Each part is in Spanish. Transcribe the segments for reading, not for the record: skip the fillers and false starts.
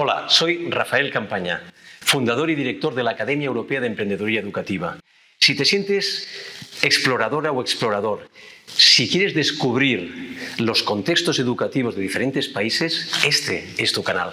Hola, soy Rafael Campaña, fundador y director de la Academia Europea de Emprendeduría Educativa. Si te sientes exploradora o explorador, si quieres descubrir los contextos educativos de diferentes países, este es tu canal.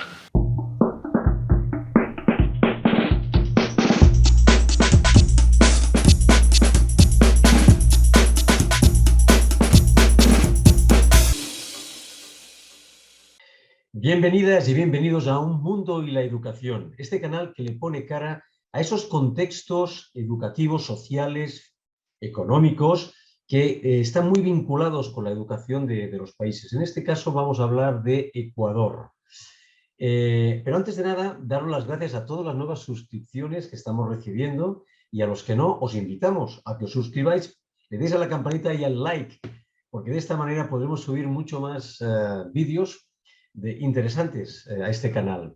Bienvenidas y bienvenidos a Un Mundo y la Educación, este canal que le pone cara a esos contextos educativos, sociales, económicos, que están muy vinculados con la educación de los países. En este caso vamos a hablar de Ecuador. Pero antes de nada, daros las gracias a todas las nuevas suscripciones que estamos recibiendo y a los que no, os invitamos a que os suscribáis, le deis a la campanita y al like, porque de esta manera podremos subir mucho más vídeos interesantes a este canal.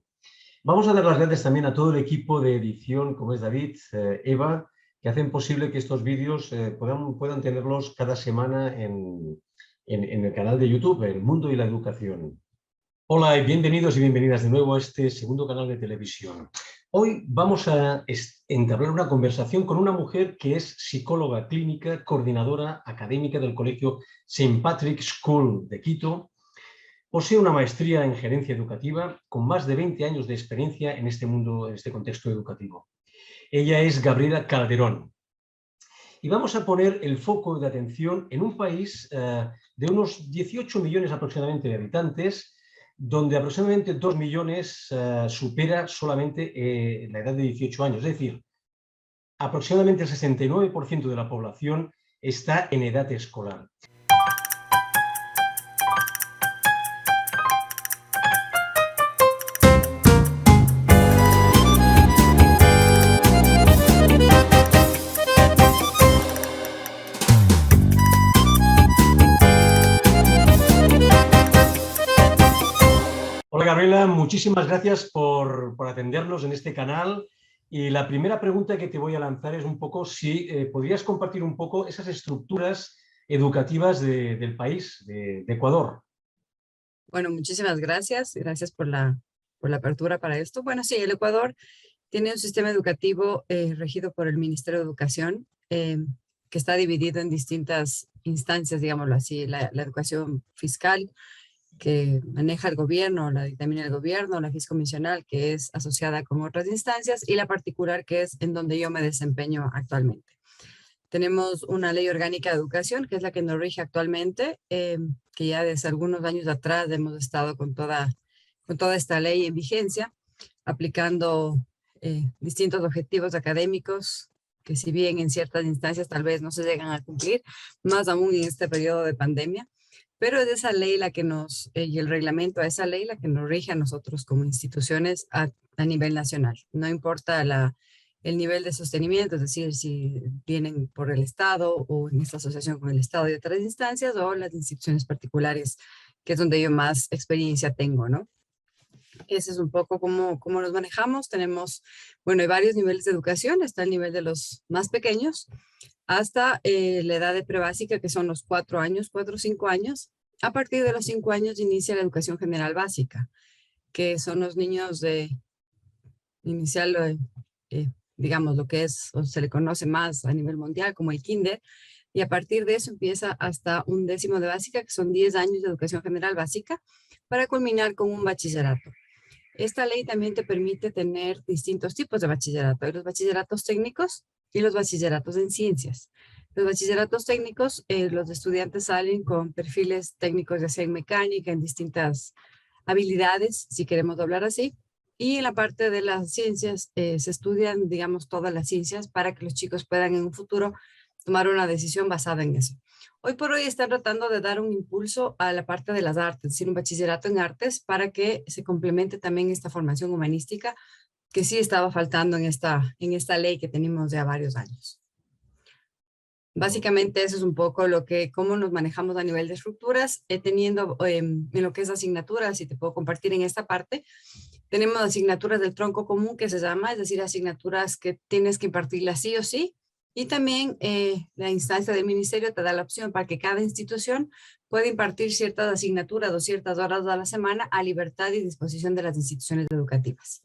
Vamos a dar las gracias también a todo el equipo de edición, como es David, Eva, que hacen posible que estos vídeos puedan tenerlos cada semana en el canal de YouTube, El Mundo y la Educación. Hola y bienvenidos y bienvenidas de nuevo a este segundo canal de televisión. Hoy vamos a entablar una conversación con una mujer que es psicóloga clínica, coordinadora académica del Colegio St. Patrick's School de Quito. Posee una maestría en gerencia educativa con más de 20 años de experiencia en este mundo, en este contexto educativo. Ella es Gabriela Calderón. Y vamos a poner el foco de atención en un país de unos 18 millones aproximadamente de habitantes, donde aproximadamente 2 millones supera solamente la edad de 18 años. Es decir, aproximadamente el 69% de la población está en edad escolar. Hola Gabriela, muchísimas gracias por atendernos en este canal. Y la primera pregunta que te voy a lanzar es un poco si podrías compartir un poco esas estructuras educativas del país, de Ecuador. Bueno, muchísimas gracias. Gracias por la apertura para esto. Bueno, sí, el Ecuador tiene un sistema educativo regido por el Ministerio de Educación, que está dividido en distintas instancias, digámoslo así, la educación fiscal, que maneja el gobierno, la dictamina el gobierno, la fiscomisional, que es asociada con otras instancias, y la particular, que es en donde yo me desempeño actualmente. Tenemos una ley orgánica de educación, que es la que nos rige actualmente, que ya desde algunos años atrás hemos estado con toda esta ley en vigencia, aplicando distintos objetivos académicos, que si bien en ciertas instancias tal vez no se llegan a cumplir, más aún en este periodo de pandemia, pero es esa ley la que y el reglamento a esa ley la que nos rige a nosotros como instituciones a nivel nacional. No importa el nivel de sostenimiento, es decir, si vienen por el Estado o en esta asociación con el Estado y otras instancias, o las instituciones particulares, que es donde yo más experiencia tengo, ¿no? Ese es un poco cómo nos manejamos. Tenemos, bueno, hay varios niveles de educación. Está el nivel de los más pequeños hasta la edad de prebásica, que son los 4 años, 4 o 5 años. A partir de los 5 años inicia la educación general básica, que son los niños de inicial, digamos, lo que es, o se le conoce más a nivel mundial como el kinder, y a partir de eso empieza hasta un 10º de básica, que son 10 años de educación general básica, para culminar con un bachillerato. Esta ley también te permite tener distintos tipos de bachillerato. Hay los bachilleratos técnicos y los bachilleratos en ciencias. Los bachilleratos técnicos, los estudiantes salen con perfiles técnicos, ya sea en mecánica, en distintas habilidades, si queremos hablar así. Y en la parte de las ciencias se estudian, digamos, todas las ciencias para que los chicos puedan en un futuro tomar una decisión basada en eso. Hoy por hoy están tratando de dar un impulso a la parte de las artes, es decir, un bachillerato en artes para que se complemente también esta formación humanística que sí estaba faltando en esta ley que tenemos ya varios años. Básicamente eso es un poco cómo nos manejamos a nivel de estructuras, teniendo en lo que es asignaturas, y te puedo compartir en esta parte, tenemos asignaturas del tronco común que se llama, es decir, asignaturas que tienes que impartirlas sí o sí, y también la instancia del ministerio te da la opción para que cada institución puede impartir ciertas asignaturas o ciertas horas a la semana a libertad y disposición de las instituciones educativas.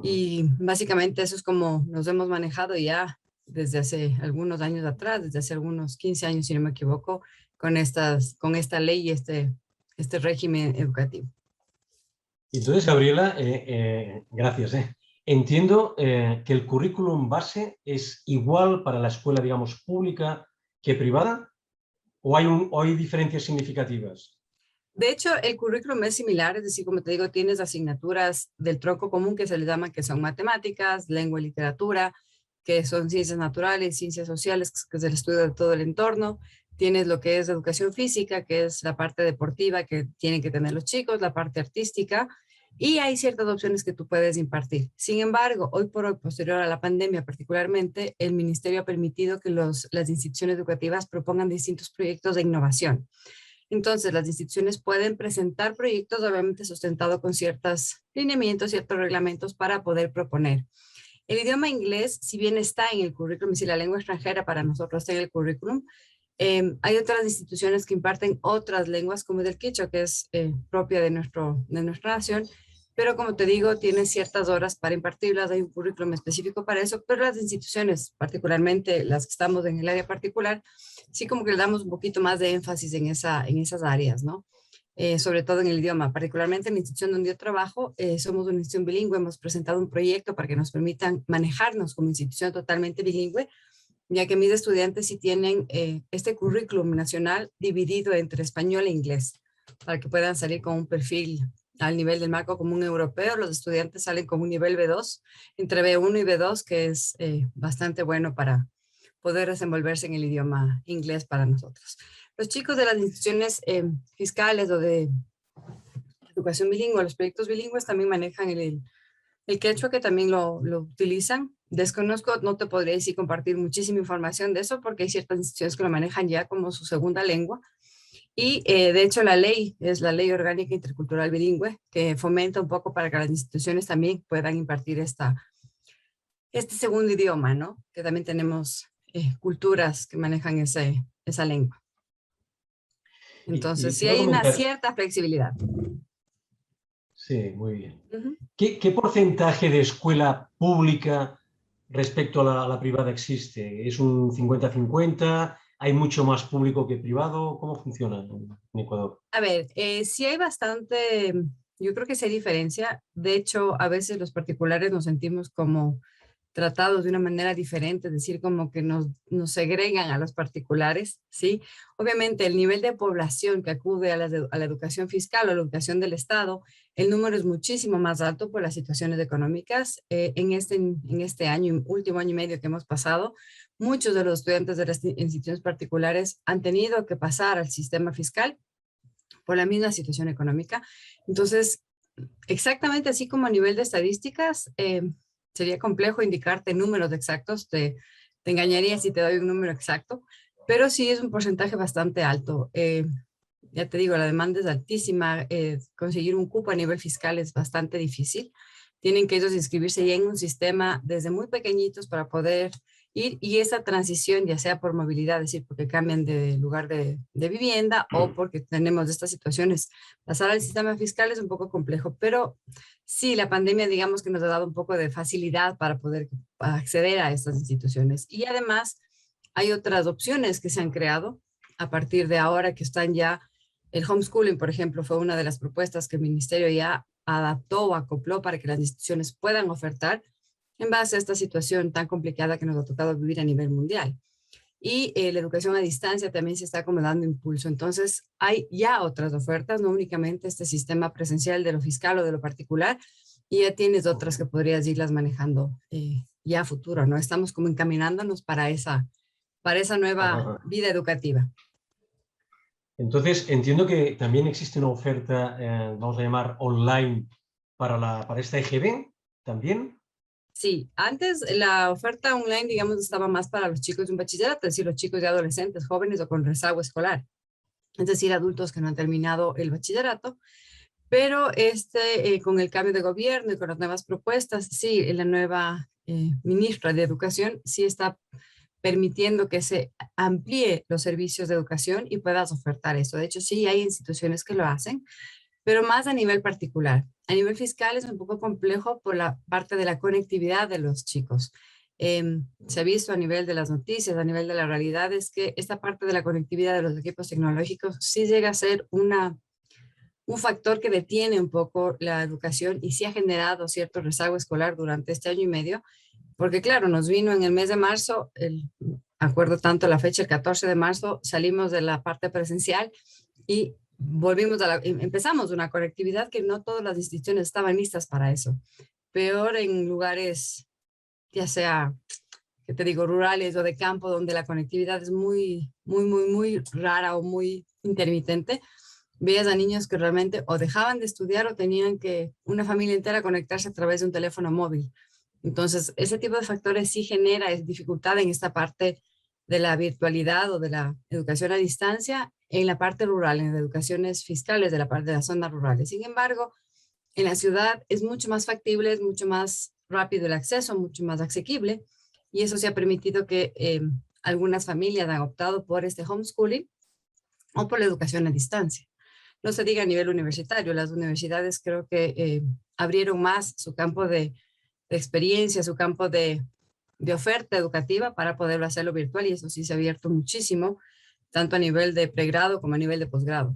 Y básicamente eso es como nos hemos manejado ya desde hace algunos años atrás, desde hace algunos 15 años, si no me equivoco, con esta ley y este régimen educativo. Entonces, Gabriela, gracias. Entiendo que el currículum base es igual para la escuela, digamos, pública que privada, ¿o hay diferencias significativas? De hecho, el currículum es similar, es decir, como te digo, tienes asignaturas del tronco común que se les llama que son matemáticas, lengua y literatura, que son ciencias naturales, ciencias sociales, que es el estudio de todo el entorno. Tienes lo que es educación física, que es la parte deportiva que tienen que tener los chicos, la parte artística, y hay ciertas opciones que tú puedes impartir. Sin embargo, hoy por hoy, posterior a la pandemia particularmente, el ministerio ha permitido que las instituciones educativas propongan distintos proyectos de innovación. Entonces, las instituciones pueden presentar proyectos, obviamente sustentados con ciertos lineamientos, ciertos reglamentos para poder proponer. El idioma inglés, si bien está en el currículum, si la lengua extranjera para nosotros está en el currículum, hay otras instituciones que imparten otras lenguas, como el quichua, que es propia de nuestra nación, pero como te digo, tiene ciertas horas para impartirlas, hay un currículum específico para eso, pero las instituciones, particularmente las que estamos en el área particular, sí como que le damos un poquito más de énfasis en esas áreas, ¿no? Sobre todo en el idioma, particularmente en la institución donde yo trabajo, somos una institución bilingüe, hemos presentado un proyecto para que nos permitan manejarnos como institución totalmente bilingüe, ya que mis estudiantes sí tienen este currículum nacional dividido entre español e inglés, para que puedan salir con un perfil al nivel del marco común europeo. Los estudiantes salen con un nivel B2, entre B1 y B2, que es bastante bueno para poder desenvolverse en el idioma inglés para nosotros. Los chicos de las instituciones fiscales o de educación bilingüe, los proyectos bilingües también manejan el quechua, que también lo utilizan. Desconozco, no te podría decir compartir muchísima información de eso porque hay ciertas instituciones que lo manejan ya como su segunda lengua. Y de hecho la ley es la Ley Orgánica Intercultural Bilingüe, que fomenta un poco para que las instituciones también puedan impartir este segundo idioma, ¿no? Que también tenemos culturas que manejan esa lengua. Entonces, Y te sí iba a hay una comentar, cierta flexibilidad. sí, muy bien. ¿Qué porcentaje de escuela pública respecto a la privada existe? ¿Es un 50-50? ¿Hay mucho más público que privado? ¿Cómo funciona en Ecuador? A ver, sí hay bastante, yo creo que sí hay diferencia. De hecho, a veces los particulares nos sentimos como tratados de una manera diferente, es decir, como que nos segregan a los particulares, ¿sí? Obviamente, el nivel de población que acude a la educación fiscal o a la educación del Estado, el número es muchísimo más alto por las situaciones económicas. En este año, último año y medio que hemos pasado, muchos de los estudiantes de las instituciones particulares han tenido que pasar al sistema fiscal por la misma situación económica. Entonces, exactamente así como a nivel de estadísticas, sería complejo indicarte números exactos, te engañaría si te doy un número exacto, pero sí es un porcentaje bastante alto. Ya te digo, la demanda es altísima, conseguir un cupo a nivel fiscal es bastante difícil. Tienen que ellos inscribirse ya en un sistema desde muy pequeñitos para poder ir, y esa transición, ya sea por movilidad, es decir, porque cambian de lugar de vivienda o porque tenemos estas situaciones, pasar al sistema fiscal es un poco complejo, pero sí, la pandemia, digamos que nos ha dado un poco de facilidad para poder acceder a estas instituciones. Y además, hay otras opciones que se han creado a partir de ahora que están ya. El homeschooling, por ejemplo, fue una de las propuestas que el ministerio ya adaptó o acopló para que las instituciones puedan ofertar en base a esta situación tan complicada que nos ha tocado vivir a nivel mundial. Y la educación a distancia también se está como dando impulso. Entonces, hay ya otras ofertas, no únicamente este sistema presencial de lo fiscal o de lo particular, y ya tienes otras que podrías irlas manejando ya a futuro, ¿no? Estamos como encaminándonos para esa nueva Ajá. vida educativa. Entonces, entiendo que también existe una oferta, vamos a llamar online, para esta EGB, ¿también? Sí, antes la oferta online, digamos, estaba más para los chicos de un bachillerato, es decir, los chicos de adolescentes, jóvenes o con rezago escolar, es decir, adultos que no han terminado el bachillerato, pero con el cambio de gobierno y con las nuevas propuestas, sí, la nueva ministra de Educación sí está permitiendo que se amplíe los servicios de educación y puedas ofertar eso. De hecho, sí hay instituciones que lo hacen, pero más a nivel particular. A nivel fiscal es un poco complejo por la parte de la conectividad de los chicos. Se ha visto a nivel de las noticias, a nivel de la realidad, es que esta parte de la conectividad de los equipos tecnológicos sí llega a ser un factor que detiene un poco la educación y sí ha generado cierto rezago escolar durante este año y medio, porque claro, nos vino en el mes de marzo, acuerdo tanto la fecha, el 14 de marzo, salimos de la parte presencial y volvimos empezamos una conectividad que no todas las instituciones estaban listas para eso. Peor en lugares, ya sea, que te digo, rurales o de campo, donde la conectividad es muy rara o muy intermitente. Veías a niños que realmente o dejaban de estudiar o tenían que una familia entera conectarse a través de un teléfono móvil. Entonces, ese tipo de factores sí genera dificultad en esta parte de la virtualidad o de la educación a distancia en la parte rural, en las educaciones fiscales de la parte de las zonas rurales. Sin embargo, en la ciudad es mucho más factible, es mucho más rápido el acceso, mucho más asequible, y eso se ha permitido que algunas familias han optado por este homeschooling o por la educación a distancia. No se diga a nivel universitario, las universidades creo que abrieron más su campo de experiencia, su campo de oferta educativa para poderlo hacerlo virtual, y eso sí se ha abierto muchísimo, tanto a nivel de pregrado como a nivel de posgrado.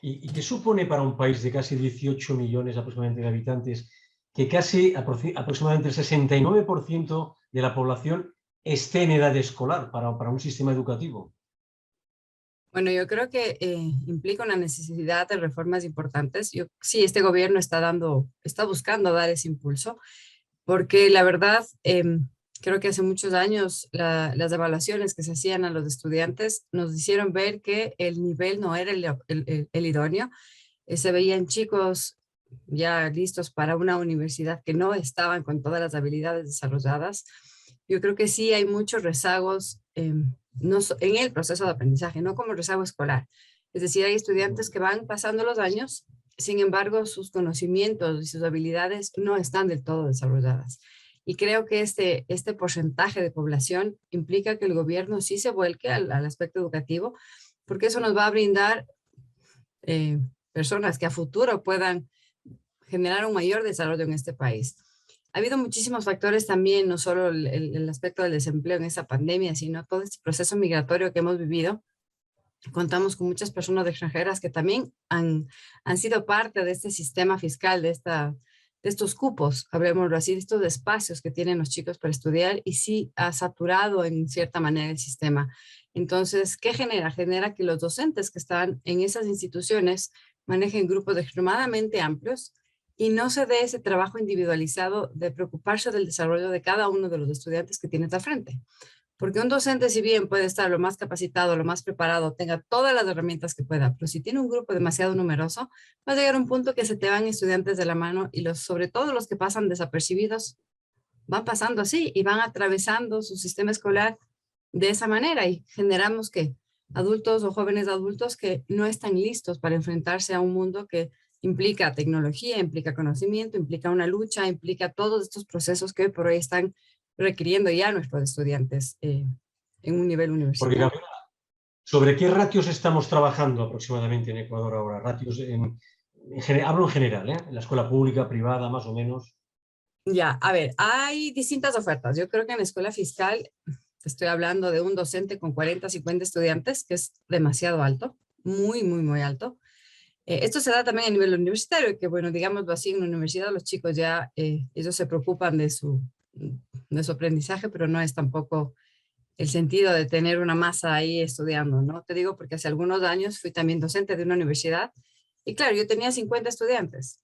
¿Y qué supone para un país de casi 18 millones aproximadamente de habitantes que casi aproximadamente el 69% de la población esté en edad escolar para un sistema educativo? Bueno, yo creo que implica una necesidad de reformas importantes. Sí, este gobierno está buscando dar ese impulso, porque la verdad, creo que hace muchos años las evaluaciones que se hacían a los estudiantes nos hicieron ver que el nivel no era el idóneo. Se veían chicos ya listos para una universidad que no estaban con todas las habilidades desarrolladas. Yo creo que sí hay muchos rezagos en el proceso de aprendizaje, no como rezago escolar. Es decir, hay estudiantes que van pasando los años, sin embargo, sus conocimientos y sus habilidades no están del todo desarrolladas. Y creo que este porcentaje de población implica que el gobierno sí se vuelque al aspecto educativo, porque eso nos va a brindar personas que a futuro puedan generar un mayor desarrollo en este país. Ha habido muchísimos factores también, no solo el aspecto del desempleo en esa pandemia, sino todo este proceso migratorio que hemos vivido. Contamos con muchas personas extranjeras que también han sido parte de este sistema fiscal, de estos cupos, hablemoslo así, de estos espacios que tienen los chicos para estudiar, y sí ha saturado en cierta manera el sistema. Entonces, ¿qué genera? Genera que los docentes que están en esas instituciones manejen grupos extremadamente amplios y no se dé ese trabajo individualizado de preocuparse del desarrollo de cada uno de los estudiantes que tienes al frente. Porque un docente, si bien puede estar lo más capacitado, lo más preparado, tenga todas las herramientas que pueda, pero si tiene un grupo demasiado numeroso, va a llegar a un punto que se te van estudiantes de la mano, y sobre todo los que pasan desapercibidos van pasando así y van atravesando su sistema escolar de esa manera, y generamos que adultos o jóvenes adultos que no están listos para enfrentarse a un mundo que implica tecnología, implica conocimiento, implica una lucha, implica todos estos procesos que hoy por hoy están requiriendo ya nuestros estudiantes en un nivel Porque, universitario. Gabriela, ¿sobre qué ratios estamos trabajando aproximadamente en Ecuador ahora? Ratios hablo en general, en la escuela pública, privada, más o menos. Ya, a ver, hay distintas ofertas. Yo creo que en la escuela fiscal estoy hablando de un docente con 40, 50 estudiantes, que es demasiado alto, muy alto. Esto se da también a nivel universitario, que bueno, digámoslo así, en la universidad los chicos ya, ellos se preocupan de su aprendizaje, pero no es tampoco el sentido de tener una masa ahí estudiando, ¿no? Te digo porque hace algunos años fui también docente de una universidad y claro, yo tenía 50 estudiantes.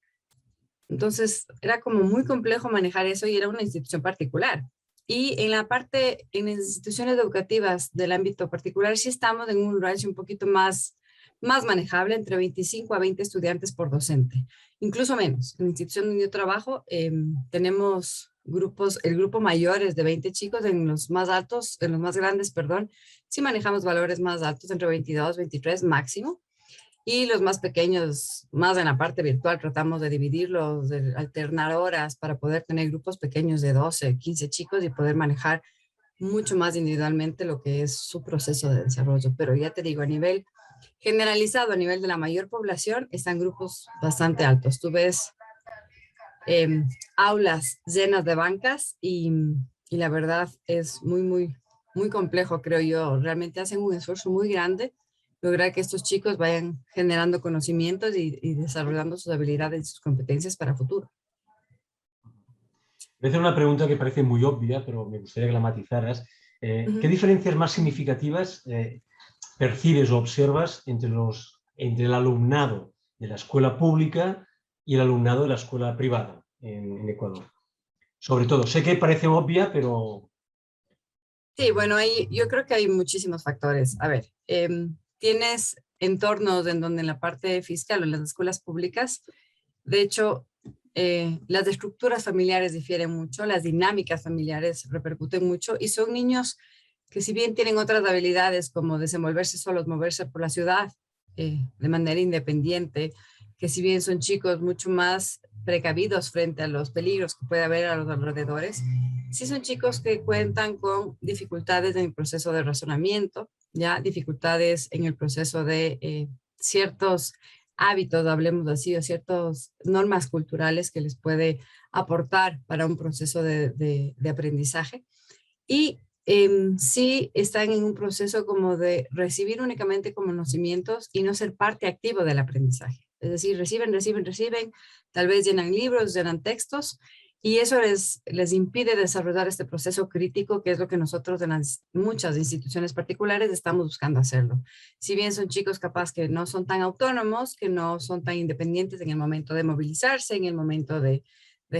Entonces era como muy complejo manejar eso, y era una institución particular. Y en la parte, en las instituciones educativas del ámbito particular, sí estamos en un range un poquito más manejable, entre 25 a 20 estudiantes por docente, incluso menos. En la institución donde yo trabajo tenemos grupos, el grupo mayor es de 20 chicos, en los más altos, en los más grandes, perdón, sí manejamos valores más altos, entre 22, 23 máximo. Y los más pequeños, más en la parte virtual, tratamos de dividirlos, de alternar horas para poder tener grupos pequeños de 12, 15 chicos y poder manejar mucho más individualmente lo que es su proceso de desarrollo. Pero ya te digo, a nivel generalizado, a nivel de la mayor población, están grupos bastante altos. Tú ves aulas llenas de bancas y la verdad es muy complejo, creo yo. Realmente hacen un esfuerzo muy grande lograr que estos chicos vayan generando conocimientos y desarrollando sus habilidades y sus competencias para futuro. Voy a hacer una pregunta que parece muy obvia, pero me gustaría que la matizaras. ¿Qué Ujú. diferencias más significativas percibes o observas entre el alumnado de la escuela pública y el alumnado de la escuela privada en Ecuador? Sobre todo, sé que parece obvia, pero... Sí, bueno, yo creo que hay muchísimos factores. A ver, tienes entornos en donde en la parte fiscal o en las escuelas públicas, de hecho, las estructuras familiares difieren mucho, las dinámicas familiares repercuten mucho y son niños que si bien tienen otras habilidades como desenvolverse solos, moverse por la ciudad de manera independiente, que si bien son chicos mucho más precavidos frente a los peligros que puede haber a los alrededores, sí son chicos que cuentan con dificultades en el proceso de razonamiento, ya dificultades en el proceso de ciertos hábitos, hablemos así, o ciertas normas culturales que les puede aportar para un proceso de aprendizaje. Y sí están en un proceso como de recibir únicamente conocimientos y no ser parte activo del aprendizaje. Es decir, reciben, tal vez llenan libros, llenan textos, y eso les impide desarrollar este proceso crítico, que es lo que nosotros en las muchas instituciones particulares estamos buscando hacerlo. Si bien son chicos capaz que no son tan autónomos, que no son tan independientes en el momento de movilizarse, en el momento de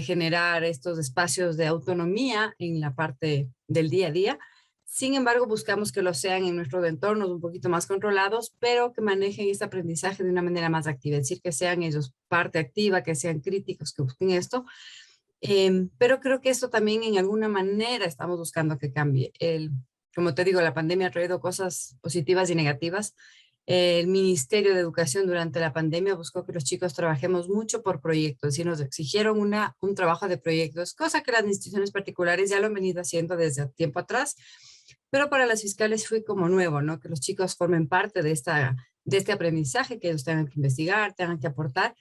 generar estos espacios de autonomía en la parte del día a día. Sin embargo, buscamos que lo sean en nuestros entornos un poquito más controlados, pero que manejen este aprendizaje de una manera más activa, es decir, que sean ellos parte activa, que sean críticos, que busquen esto. Pero creo que esto también en alguna manera estamos buscando que cambie. Como te digo, la pandemia ha traído cosas positivas y negativas. El Ministerio de Educación durante la pandemia buscó que los chicos trabajemos mucho por proyectos y nos exigieron un trabajo de proyectos, cosa que las instituciones particulares ya lo han venido haciendo desde tiempo atrás, pero para las fiscales fue como nuevo, ¿no? Que los chicos formen parte de este aprendizaje, que ellos tengan que investigar, tengan que aportar,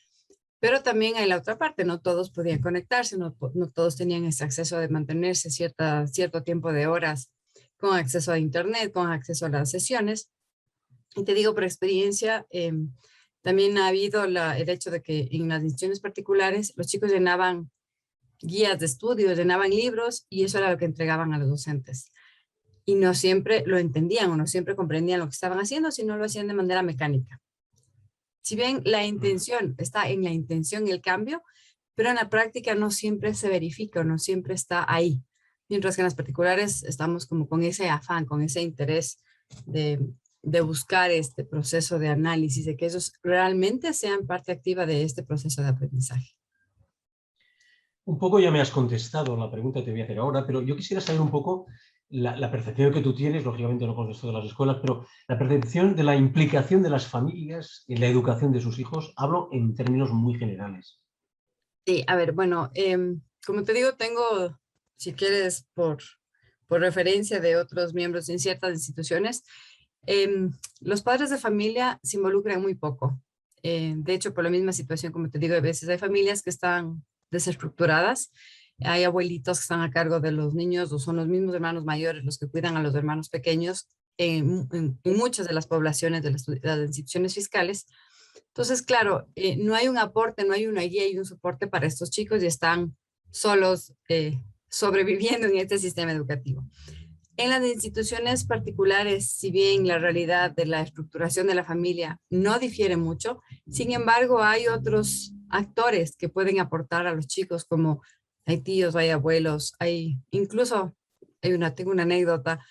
pero también hay la otra parte, no todos podían conectarse, no todos tenían ese acceso de mantenerse cierto tiempo de horas con acceso a internet, con acceso a las sesiones. Y te digo por experiencia, también ha habido el hecho de que en las instituciones particulares los chicos llenaban guías de estudio, llenaban libros y eso era lo que entregaban a los docentes. Y no siempre lo entendían o no siempre comprendían lo que estaban haciendo, sino lo hacían de manera mecánica. Si bien la intención está en la intención y el cambio, pero en la práctica no siempre se verifica o no siempre está ahí. Mientras que en las particulares estamos como con ese afán, con ese interés de, de buscar este proceso de análisis, de que ellos realmente sean parte activa de este proceso de aprendizaje. Un poco ya me has contestado la pregunta que te voy a hacer ahora, pero yo quisiera saber un poco la percepción que tú tienes, lógicamente no conoces todas las escuelas, pero la percepción de la implicación de las familias en la educación de sus hijos. Hablo en términos muy generales. Sí, a ver, bueno, como te digo, tengo, si quieres, por referencia de otros miembros en ciertas instituciones, los padres de familia se involucran muy poco. De hecho, por la misma situación, como te digo, a veces hay familias que están desestructuradas, hay abuelitos que están a cargo de los niños o son los mismos hermanos mayores los que cuidan a los hermanos pequeños en muchas de las poblaciones de las instituciones fiscales. Entonces, claro, no hay un aporte, no hay una guía y un soporte para estos chicos y están solos sobreviviendo en este sistema educativo. En las instituciones particulares, si bien la realidad de la estructuración de la familia no difiere mucho, sin embargo, hay otros actores que pueden aportar a los chicos, como hay tíos, hay abuelos, hay incluso, tengo una anécdota.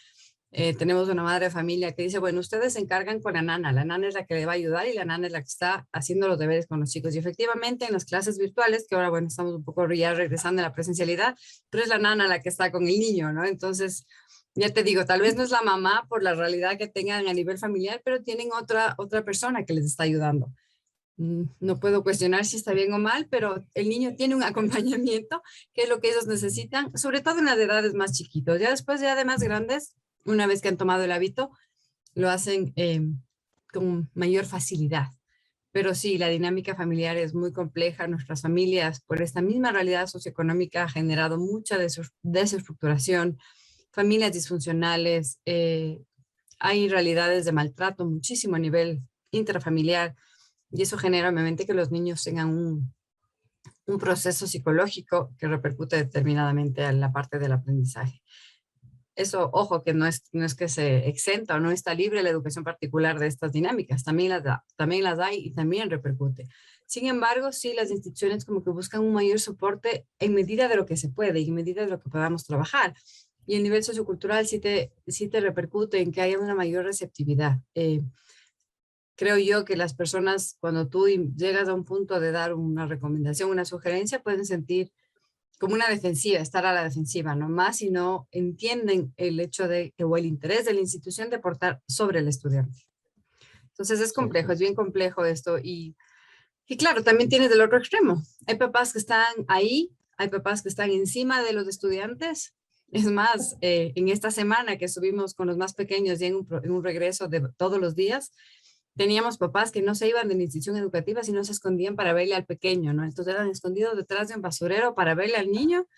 Tenemos una madre de familia que dice, bueno, ustedes se encargan con la nana es la que le va a ayudar y la nana es la que está haciendo los deberes con los chicos. Y efectivamente en las clases virtuales, que ahora, bueno, estamos un poco ya regresando a la presencialidad, pero es la nana la que está con el niño, ¿no? Entonces, ya te digo, tal vez no es la mamá por la realidad que tengan a nivel familiar, pero tienen otra persona que les está ayudando. no puedo cuestionar si está bien o mal, pero el niño tiene un acompañamiento, que es lo que ellos necesitan, sobre todo en las edades más chiquitos. Ya después, ya de más grandes, una vez que han tomado el hábito, lo hacen con mayor facilidad. Pero sí, la dinámica familiar es muy compleja. Nuestras familias, por esta misma realidad socioeconómica, ha generado mucha desestructuración, familias disfuncionales, hay realidades de maltrato muchísimo a nivel intrafamiliar y eso genera obviamente que los niños tengan un proceso psicológico que repercute determinadamente en la parte del aprendizaje. Eso, ojo, que no es que se exenta o no está libre la educación particular de estas dinámicas, también las hay y también repercute. Sin embargo, sí, las instituciones como que buscan un mayor soporte en medida de lo que se puede y en medida de lo que podamos trabajar. Y el nivel sociocultural sí te repercute en que haya una mayor receptividad. Creo yo que las personas, cuando tú llegas a un punto de dar una recomendación, una sugerencia, pueden sentir como una defensiva, estar a la defensiva, no más si no entienden el hecho de o el interés de la institución de portar sobre el estudiante. Entonces es Sí, complejo, es bien complejo esto y claro, también tienes del otro extremo. Hay papás que están ahí, hay papás que están encima de los estudiantes. Es más, en esta semana que estuvimos con los más pequeños y en un regreso de todos los días, teníamos papás que no se iban de la institución educativa, sino se escondían para verle al pequeño, ¿no? Entonces eran escondidos detrás de un basurero para verle al niño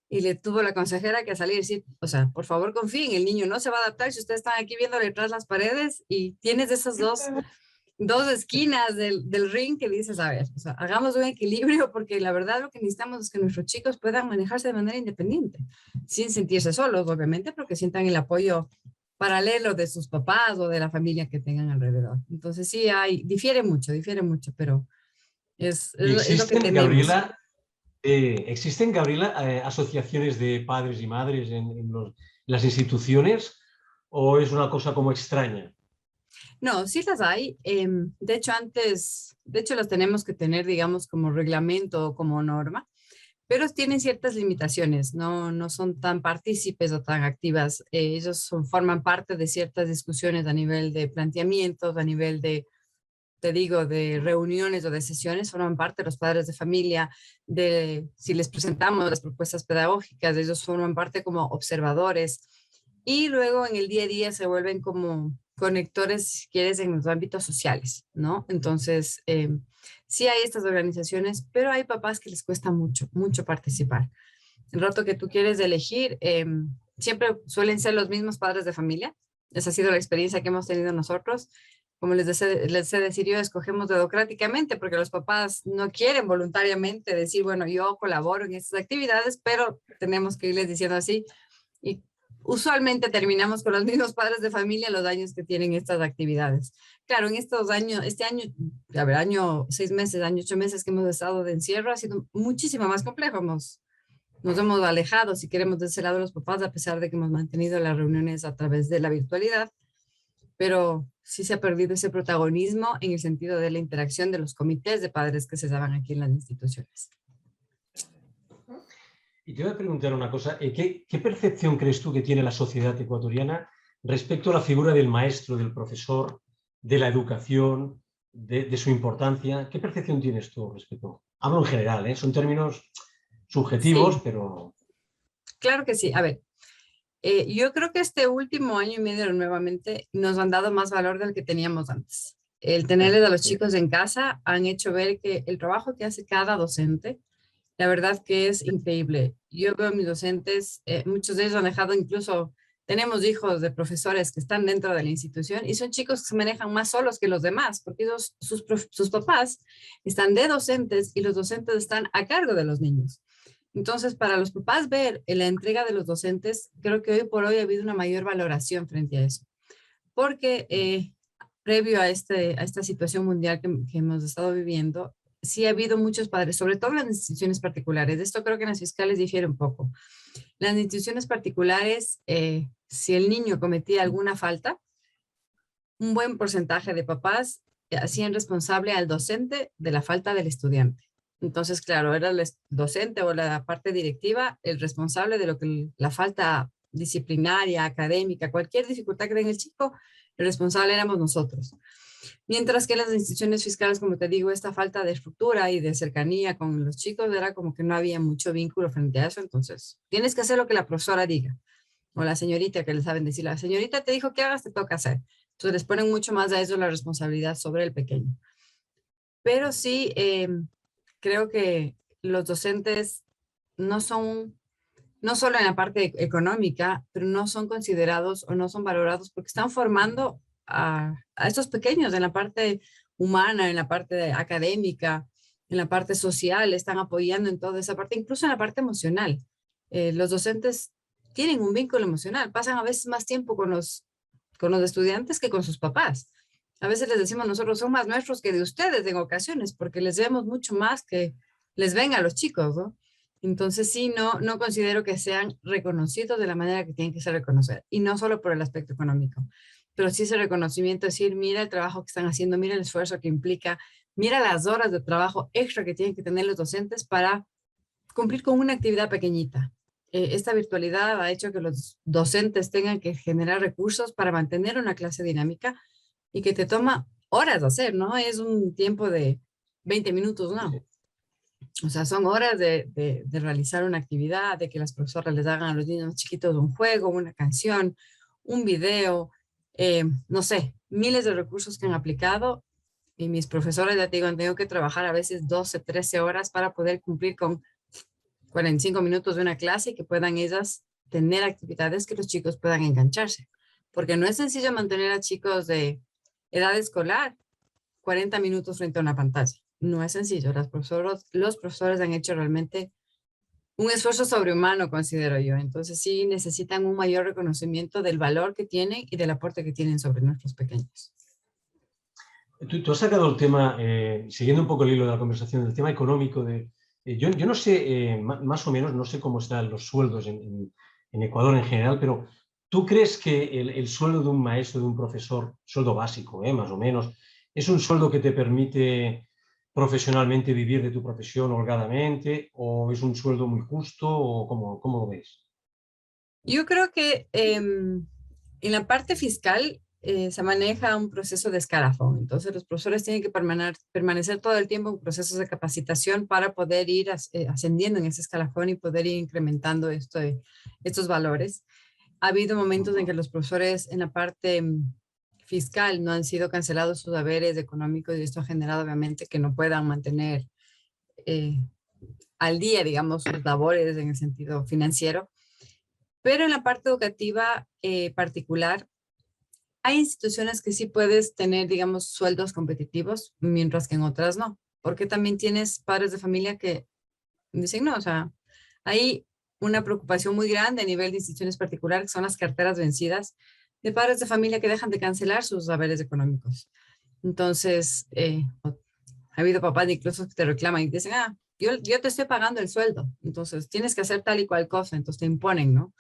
y le tuvo la consejera que salir y decir, o sea, por favor confíen, el niño no se va a adaptar si ustedes están aquí viéndole detrás las paredes y tienes esas dos esquinas del ring que dices, a ver, o sea, hagamos un equilibrio porque la verdad lo que necesitamos es que nuestros chicos puedan manejarse de manera independiente, sin sentirse solos, obviamente, pero que sientan el apoyo paralelo de sus papás o de la familia que tengan alrededor. Entonces sí, difiere mucho, pero ¿Y es lo que existen, tenemos. Gabriela, asociaciones de padres y madres en las instituciones o es una cosa como extraña? No, sí las hay. De hecho las tenemos que tener, digamos, como reglamento o como norma, pero tienen ciertas limitaciones, no son tan partícipes o tan activas. Forman parte de ciertas discusiones a nivel de planteamientos, a nivel de, te digo, de reuniones o de sesiones, forman parte de los padres de familia, de si les presentamos las propuestas pedagógicas, ellos forman parte como observadores y luego en el día a día se vuelven como conectores, si quieres, en los ámbitos sociales, ¿no? Entonces, sí hay estas organizaciones, pero hay papás que les cuesta mucho participar. El rato que tú quieres elegir, siempre suelen ser los mismos padres de familia. Esa ha sido la experiencia que hemos tenido nosotros. Como les he decir yo, escogemos democráticamente porque los papás no quieren voluntariamente decir, bueno, yo colaboro en estas actividades, pero tenemos que irles diciendo así. Y usualmente terminamos con los mismos padres de familia los años que tienen estas actividades. Claro, en estos años, este año, a ver, año 6 meses, año 8 meses que hemos estado de encierro, ha sido muchísimo más complejo. Nos hemos alejado, si queremos, de ese lado de los papás, a pesar de que hemos mantenido las reuniones a través de la virtualidad, pero sí se ha perdido ese protagonismo en el sentido de la interacción de los comités de padres que se daban aquí en las instituciones. Y te voy a preguntar una cosa, ¿qué percepción crees tú que tiene la sociedad ecuatoriana respecto a la figura del maestro, del profesor, de la educación, de su importancia? ¿Qué percepción tienes tú respecto? Hablo en general, ¿eh? Son términos subjetivos, Sí, pero... claro que sí. A ver, yo creo que este último año y medio nuevamente nos han dado más valor del que teníamos antes. El tenerles a los Sí. chicos en casa han hecho ver que el trabajo que hace cada docente, la verdad que es increíble. Yo veo a mis docentes, muchos de ellos han dejado incluso, tenemos hijos de profesores que están dentro de la institución y son chicos que se manejan más solos que los demás, porque sus papás están de docentes y los docentes están a cargo de los niños. Entonces, para los papás ver la entrega de los docentes, creo que hoy por hoy ha habido una mayor valoración frente a eso, porque previo a esta situación mundial que hemos estado viviendo, sí ha habido muchos padres, sobre todo en las instituciones particulares. De esto creo que en las fiscales difiere un poco. Las instituciones particulares, si el niño cometía alguna falta, un buen porcentaje de papás hacían responsable al docente de la falta del estudiante. Entonces, claro, era el docente o la parte directiva el responsable de lo que la falta disciplinaria, académica, cualquier dificultad que tenga el chico, el responsable éramos nosotros. Mientras que en las instituciones fiscales, como te digo, esta falta de estructura y de cercanía con los chicos era como que no había mucho vínculo frente a eso. Entonces, tienes que hacer lo que la profesora diga. O la señorita, que le saben decir, la señorita te dijo que hagas, te toca hacer. Entonces les ponen mucho más a eso la responsabilidad sobre el pequeño. Pero sí, creo que los docentes no son, no solo en la parte económica, pero no son considerados o no son valorados porque están formando a estos pequeños en la parte humana, en la parte académica, en la parte social, están apoyando en toda esa parte, incluso en la parte emocional. Los docentes tienen un vínculo emocional, pasan a veces más tiempo con los estudiantes que con sus papás. A veces les decimos nosotros, son más nuestros que de ustedes en ocasiones, porque les vemos mucho más que les ven a los chicos, ¿no? Entonces sí, no considero que sean reconocidos de la manera que tienen que ser reconocidos. Y no solo por el aspecto económico, pero sí ese reconocimiento, decir, mira el trabajo que están haciendo, mira el esfuerzo que implica, mira las horas de trabajo extra que tienen que tener los docentes para cumplir con una actividad pequeñita. Esta virtualidad ha hecho que los docentes tengan que generar recursos para mantener una clase dinámica y que te toma horas hacer, ¿no? Es un tiempo de 20 minutos, ¿no? O sea, son horas de realizar una actividad, de que las profesoras les hagan a los niños chiquitos un juego, una canción, un video, no sé, miles de recursos que han aplicado y mis profesores, ya te digo, han tenido que trabajar a veces 12, 13 horas para poder cumplir con 45 minutos de una clase y que puedan ellas tener actividades que los chicos puedan engancharse. Porque no es sencillo mantener a chicos de edad escolar 40 minutos frente a una pantalla. No es sencillo. Los profesores han hecho realmente un esfuerzo sobrehumano, considero yo. Entonces sí necesitan un mayor reconocimiento del valor que tienen y del aporte que tienen sobre nuestros pequeños. Tú has sacado el tema, siguiendo un poco el hilo de la conversación, el tema económico. Yo no sé, más o menos, no sé cómo están los sueldos en Ecuador en general, pero ¿tú crees que el sueldo de un maestro, de un profesor, sueldo básico, más o menos, es un sueldo que te permite profesionalmente vivir de tu profesión holgadamente, o es un sueldo muy justo, o cómo lo ves? Yo creo que en la parte fiscal se maneja un proceso de escalafón. Entonces, los profesores tienen que permanecer todo el tiempo en procesos de capacitación para poder ir ascendiendo en ese escalafón y poder ir incrementando estos valores. Ha habido momentos en que los profesores en la parte fiscal no han sido cancelados sus haberes económicos y esto ha generado obviamente que no puedan mantener eh, al día, digamos, sus labores en el sentido financiero. Pero en la parte educativa particular, hay instituciones que sí puedes tener, digamos, sueldos competitivos, mientras que en otras no. Porque también tienes padres de familia que dicen, no, o sea, hay una preocupación muy grande a nivel de instituciones particulares, que son las carteras vencidas, de padres de familia que dejan de cancelar sus haberes económicos. Entonces, ha habido papás incluso que te reclaman y dicen, yo te estoy pagando el sueldo, entonces tienes que hacer tal y cual cosa, entonces te imponen, ¿no?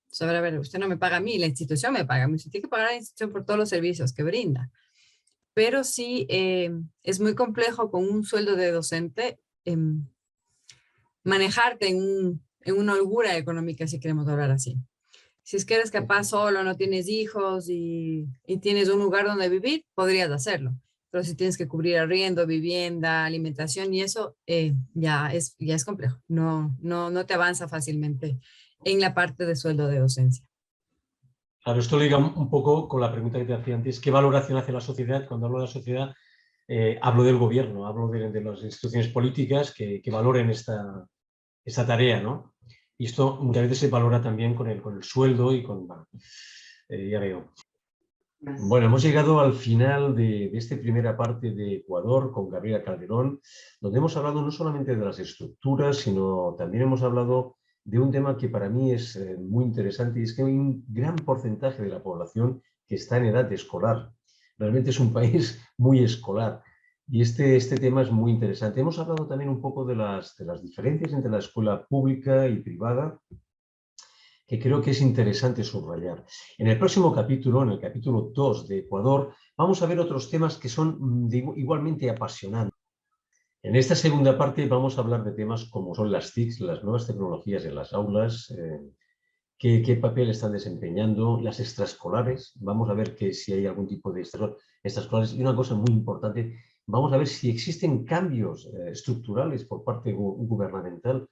Entonces, a ver, usted no me paga a mí, la institución me paga a mí, usted tiene que pagar a la institución por todos los servicios que brinda. Pero sí, es muy complejo con un sueldo de docente manejarte en una holgura económica, si queremos hablar así. Si es que eres capaz solo, no tienes hijos y tienes un lugar donde vivir, podrías hacerlo. Pero si tienes que cubrir arriendo, vivienda, alimentación y eso, ya es complejo. No te avanza fácilmente en la parte de sueldo de docencia. Claro, esto liga un poco con la pregunta que te hacía antes. ¿Qué valoración hace la sociedad? Cuando hablo de la sociedad, hablo del gobierno, hablo de las instituciones políticas que valoren esta tarea, ¿no? Y esto muchas veces se valora también con el sueldo y con... Bueno, ya veo. Bueno, hemos llegado al final de esta primera parte de Ecuador con Gabriela Calderón, donde hemos hablado no solamente de las estructuras, sino también hemos hablado de un tema que para mí es muy interesante, y es que hay un gran porcentaje de la población que está en edad escolar. Realmente es un país muy escolar. Y este tema es muy interesante. Hemos hablado también un poco de las diferencias entre la escuela pública y privada, que creo que es interesante subrayar. En el próximo capítulo, en el capítulo 2 de Ecuador, vamos a ver otros temas que son igualmente apasionantes. En esta segunda parte vamos a hablar de temas como son las TICs, las nuevas tecnologías en las aulas, qué papel están desempeñando las extraescolares. Vamos a ver si hay algún tipo de extraescolares. Y una cosa muy importante, vamos a ver si existen cambios estructurales por parte gubernamental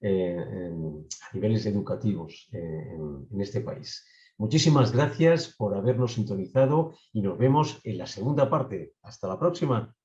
a niveles educativos en este país. Muchísimas gracias por habernos sintonizado y nos vemos en la segunda parte. Hasta la próxima.